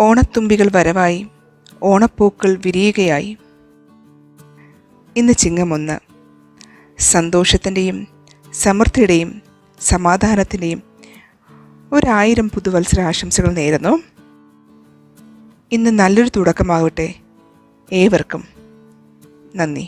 ഓണത്തുമ്പികൾ വരവായി, ഓണപ്പൂക്കൾ വിരിയുകയായി. ഇന്ന് ചിങ്ങം 1. സന്തോഷത്തിൻ്റെയും സമൃദ്ധിയുടെയും സമാധാനത്തിൻ്റെയും 1000 പുതുവത്സര ആശംസകൾ നേരുന്നു. ഇന്ന് നല്ലൊരു തുടക്കമാകട്ടെ. ഏവർക്കും നന്ദി.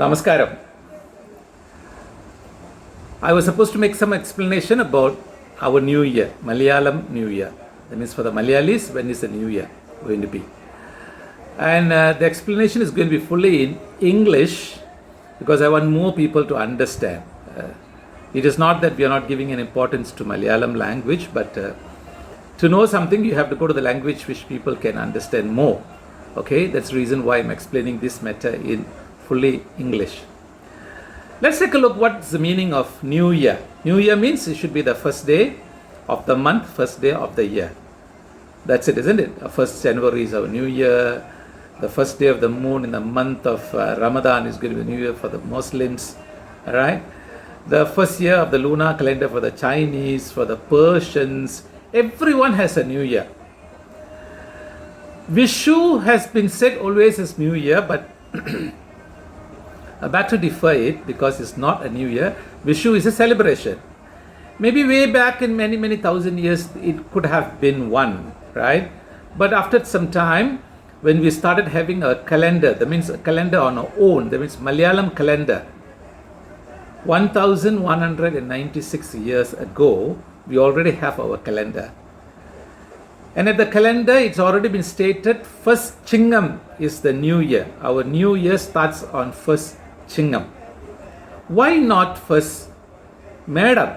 Namaskaram. I was supposed to make some explanation about our new year, Malayalam New Year. That means for the Malayalees, when is the new year going to be? And the explanation is going to be fully in English because I want more people to understand. It is not that we are not giving an importance to Malayalam language, but to know something, you have to go to the language which people can understand more. Okay, that's the reason why I'm explaining this matter in fully English. Let's take a look what's the meaning of New Year. New Year means it should be the first day of the month, first day of the year. That's it, isn't it? 1st January is our New Year. The first day of the moon in the month of Ramadan is going to be the New Year for the Muslims. Alright? The first year of the lunar calendar for the Chinese, for the Persians. Everyone has a New Year. Vishu has been said always as New Year, but I better defer it because it's not a new year. Vishu is a celebration. Maybe way back in many thousand years it could have been one, right? But after some time, when we started having a calendar, that means a calendar on our own, that means Malayalam calendar, 1196 years ago, we already have our calendar. And at the calendar, it's already been stated, 1st Chingam is the new year. Our new year starts on 1st Chingam. Why not 1st Madam?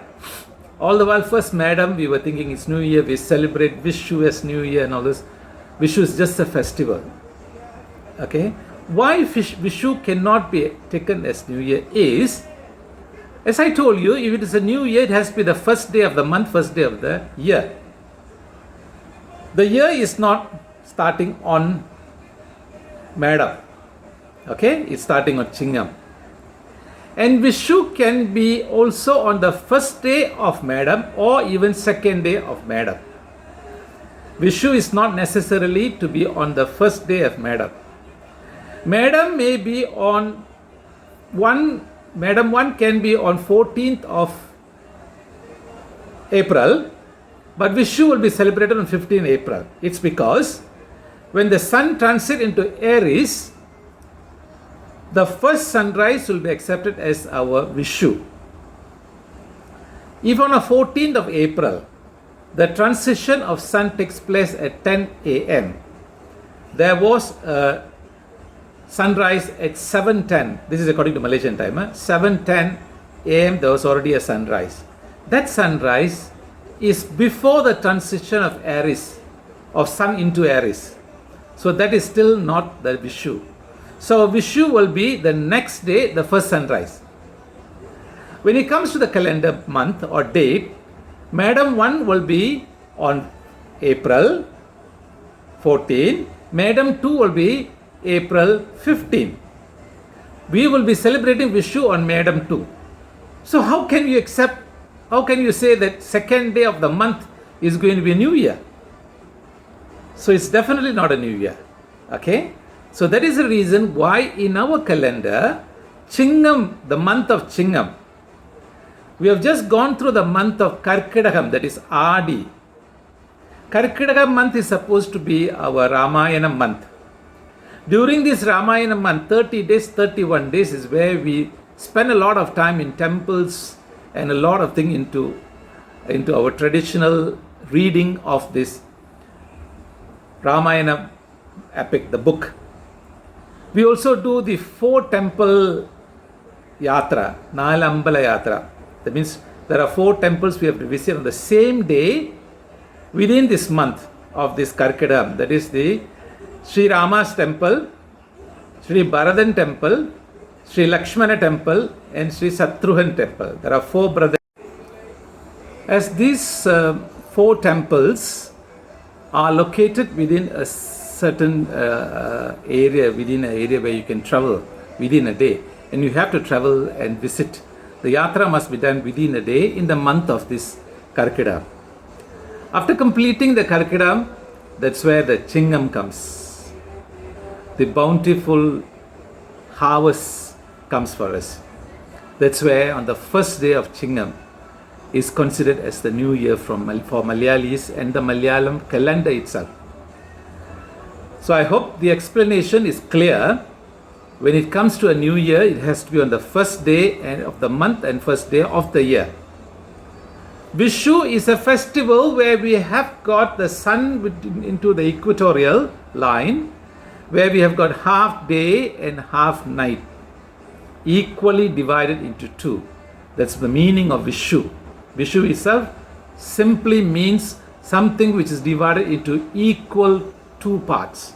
All the while 1st Madam, we were thinking it's New Year, we celebrate Vishu as New Year and all this. Vishu is just a festival. Okay? Why Vishu cannot be taken as New Year is, as I told you, if it is a New Year, it has to be the first day of the month, first day of the year. The year is not starting on Madam. Okay? It's starting on Chingam. And Vishu can be also on the first day of Madam or even second day of Madam. Vishu is not necessarily to be on the first day of Madam. Madam may be on Madam 1 can be on 14th of April, but Vishu will be celebrated on 15th April. It's because when the sun transits into Aries, the first sunrise will be accepted as our Vishu. If on the 14th of April, the transition of sun takes place at 10 a.m., there was a sunrise at 7:10. This is according to Malaysian time. 7:10 a.m. there was already a sunrise. That sunrise is before the transition of Aries, of sun into Aries. So that is still not the Vishu. So Vishu will be the next day, the first sunrise. When it comes to the calendar month or date, Madam 1 will be on April 14, Madam 2 will be April 15. We will be celebrating Vishu on Madam 2. So how can you say that second day of the month is going to be a new year? So it's definitely not a new year. Okay? So that is the reason why in our calendar, Chingam, the month of Chingam, we have just gone through the month of Karkidagam, that is Adi. Karkidagam month is supposed to be our Ramayana month. During this Ramayana month, 30 days, 31 days is where we spend a lot of time in temples and a lot of things into our traditional reading of this Ramayana epic, the book. We also do the 4 temple yatra, Nalambala yatra. That means There are 4 temples we have to visit on the same day within this month of this Karkidam. That is the Sri Rama's temple, Sri Bharadan temple, Sri Lakshmana temple, and Sri Satruhan temple. There are 4 brothers. As these 4 temples are located within a certain area, within an area where you can travel within a day, and you have to travel and visit. The yatra must be done within a day in the month of this Karkidam. After completing the Karkidam, that's where the Chingam comes. The bountiful harvest comes for us. That's where on the first day of Chingam is considered as the new year for Malayalis and the Malayalam calendar itself. So I hope the explanation is clear. When it comes to a new year, it has to be on the first day of the month and first day of the year. Vishu is a festival where we have got the sun into the equatorial line, where we have got half day and half night, equally divided into 2. That's the meaning of Vishu. Vishu itself simply means something which is divided into equal 2 parts.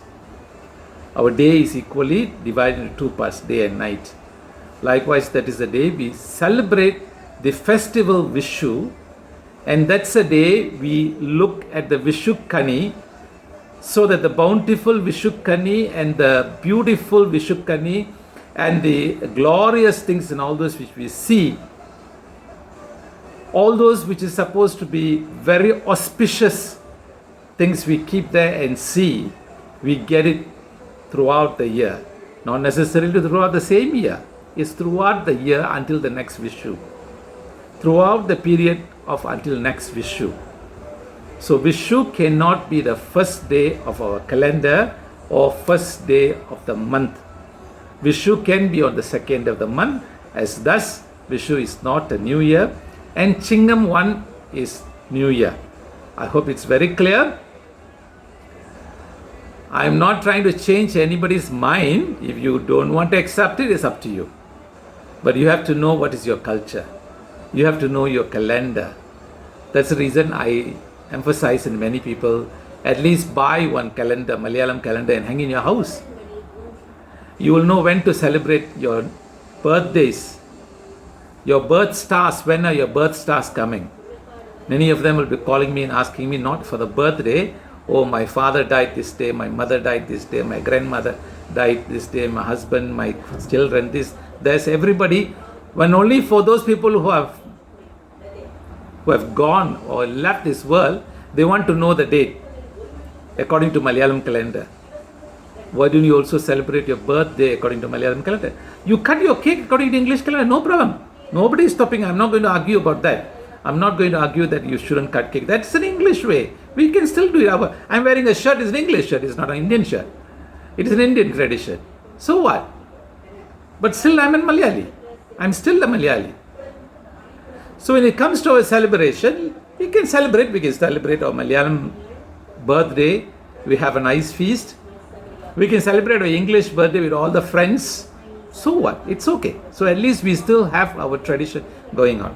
Our day is equally divided into 2 parts, day and night. Likewise, that is the day we celebrate the festival Vishu, and that's the day we look at the Vishukani, so that the bountiful Vishukani and the beautiful Vishukani and the glorious things and all those which we see, all those which is supposed to be very auspicious things we keep there and see, we get it throughout the year. Not necessarily throughout the same year. It's throughout the year until the next Vishu. Throughout the period of until next Vishu. So Vishu cannot be the first day of our calendar or first day of the month. Vishu can be on the second of the month, as thus Vishu is not a new year and Chingam 1 is new year. I hope it's very clear. I am not trying to change anybody's mind. If you don't want to accept it, it's up to you. But you have to know what is your culture. You have to know your calendar. That's the reason I emphasize in many people, at least buy one calendar, Malayalam calendar, and hang in your house. You will know when to celebrate your birthdays, your birth stars. When are your birth stars coming? Many of them will be calling me and asking me not for the birthday. Oh, my father died this day, my mother died this day, my grandmother died this day, my husband, my children, this. There's everybody. When only for those people who have gone or left this world, they want to know the date according to Malayalam calendar. Why don't you also celebrate your birthday according to Malayalam calendar? You cut your cake according to English calendar, no problem. Nobody is stopping. I'm not going to argue about that. I'm not going to argue that you shouldn't cut cake. That's an English way. We can still do it. I'm wearing a shirt. It's an English shirt. It's not an Indian shirt. It is an Indian tradition. So what? But still I'm a Malayali. I'm still a Malayali. So when it comes to our celebration, we can celebrate our Malayalam birthday. We have a nice feast. We can celebrate our English birthday with all the friends. So what? It's okay. So at least we still have our tradition going on.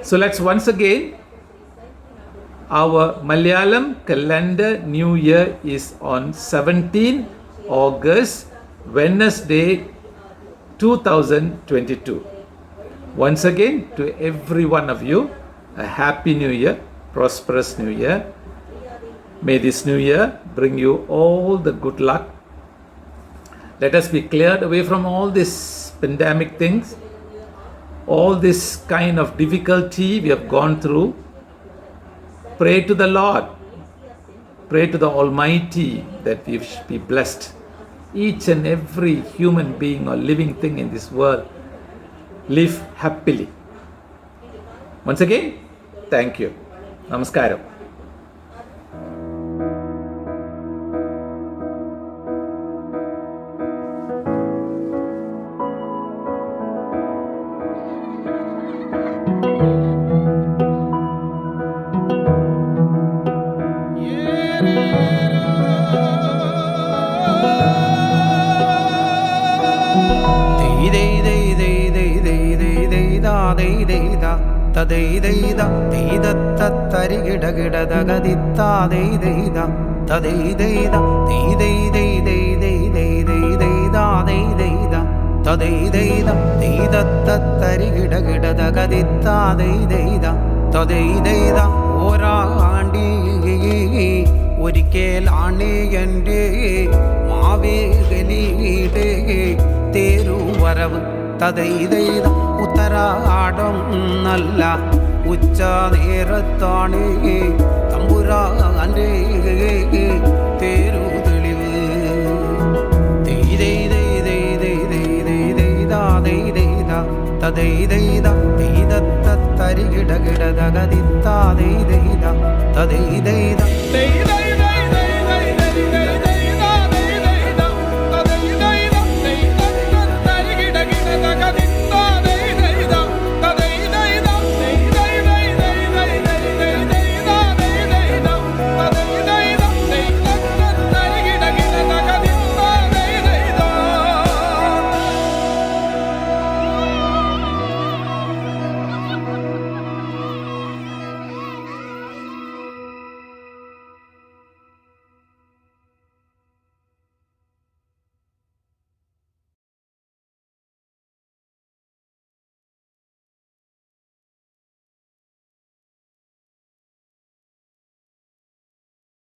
So let's once again, our Malayalam calendar New Year is on 17 August, Wednesday, 2022. Once again, to every one of you, a happy New Year, prosperous New Year. May this New Year bring you all the good luck. Let us be cleared away from all these pandemic things, all this kind of difficulty we have gone through. Pray to the Lord. Pray to the Almighty that we be blessed. Each and every human being or living thing in this world live happily. Once again, thank you. Namaskaram. Day day day day day day day day da day day da. തദൈദൈദ തൈദത്തരികിടകിടതകതിത്താദൈദൈദ തദൈദൈദ തൈദൈദൈദൈദൈദൈദൈദൈദൈദൈദൈദ തദൈദൈദ തൈദത്തരികിടകിടതകതിത്താദൈദൈദ തദൈദൈദ ഓരാണ്ടി ഒരിക്കലാണ് എൻ്റെ മാവേലിയുടെ തേരുവരവ് തദൈദൈദ ഉത്തരാടം നല്ല ഉച്ച നേരത്താണ് തമ്പുരാൻ്റെ തേരു തെളിവ് തദൈദൈദ തൈദത്തരികിടകിടതകതിത്താദൈദൈദ തദൈദൈദ